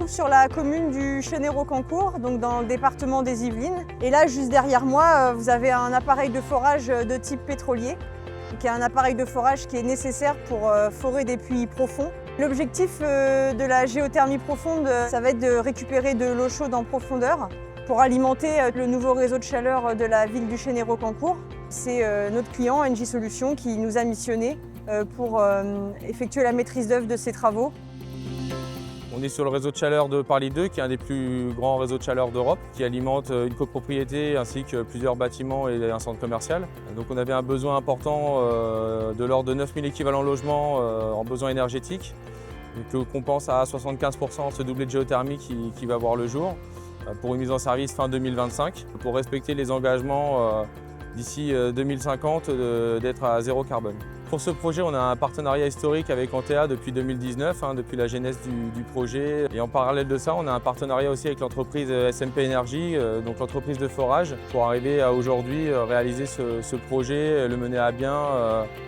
trouve sur la commune du Chenay-Rocancourt, donc dans le département des Yvelines. Et là, juste derrière moi, vous avez un appareil de forage de type pétrolier, qui est un appareil de forage qui est nécessaire pour forer des puits profonds. L'objectif de la géothermie profonde, ça va être de récupérer de l'eau chaude en profondeur pour alimenter le nouveau réseau de chaleur de la ville du Chenay-Rocancourt. C'est notre client, Engie Solutions, qui nous a missionnés pour effectuer la maîtrise d'œuvre de ces travaux. On est sur le réseau de chaleur de Parly 2, qui est un des plus grands réseaux de chaleur d'Europe, qui alimente une copropriété ainsi que plusieurs bâtiments et un centre commercial. Donc on avait un besoin important de l'ordre de 9000 équivalents logements en besoin énergétique, qu'on pense à 75% ce doublé de géothermie qui va voir le jour, pour une mise en service fin 2025, pour respecter les engagements d'ici 2050 d'être à zéro carbone. Pour ce projet, on a un partenariat historique avec Antea depuis 2019, depuis la genèse du projet. Et en parallèle de ça, on a un partenariat aussi avec l'entreprise SMP Énergie, donc l'entreprise de forage, pour arriver à aujourd'hui réaliser ce projet, le mener à bien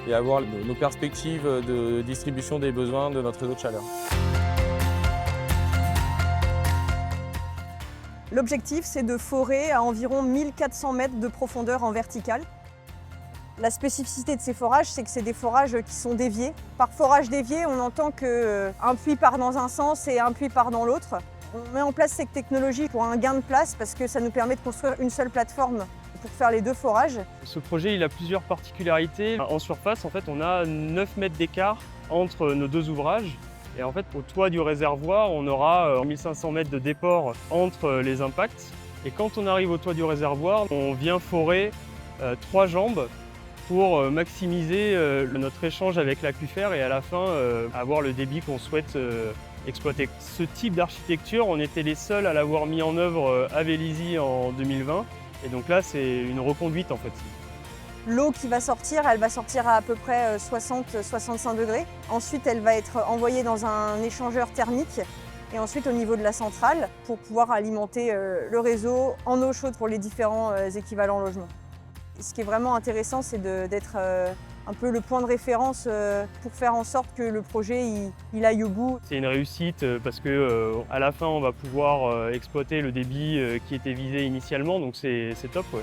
et avoir nos perspectives de distribution des besoins de notre réseau de chaleur. L'objectif, c'est de forer à environ 1400 mètres de profondeur en verticale. La spécificité de ces forages, c'est que c'est des forages qui sont déviés. Par forage dévié, on entend qu'un puits part dans un sens et un puits part dans l'autre. On met en place cette technologie pour un gain de place parce que ça nous permet de construire une seule plateforme pour faire les deux forages. Ce projet, il a plusieurs particularités. En surface, en fait, on a 9 mètres d'écart entre nos deux ouvrages. Et en fait, au toit du réservoir, on aura 1500 mètres de déport entre les impacts. Et quand on arrive au toit du réservoir, on vient forer 3 jambes pour maximiser notre échange avec l'aquifère et à la fin avoir le débit qu'on souhaite exploiter. Ce type d'architecture, on était les seuls à l'avoir mis en œuvre à Vélizy en 2020. Et donc là, c'est une reconduite en fait. L'eau qui va sortir, elle va sortir à peu près 60-65 degrés. Ensuite, elle va être envoyée dans un échangeur thermique et ensuite au niveau de la centrale pour pouvoir alimenter le réseau en eau chaude pour les différents équivalents logements. Ce qui est vraiment intéressant, c'est d'être un peu le point de référence pour faire en sorte que le projet il aille au bout. C'est une réussite parce qu'à la fin, on va pouvoir exploiter le débit qui était visé initialement, donc c'est top. Ouais.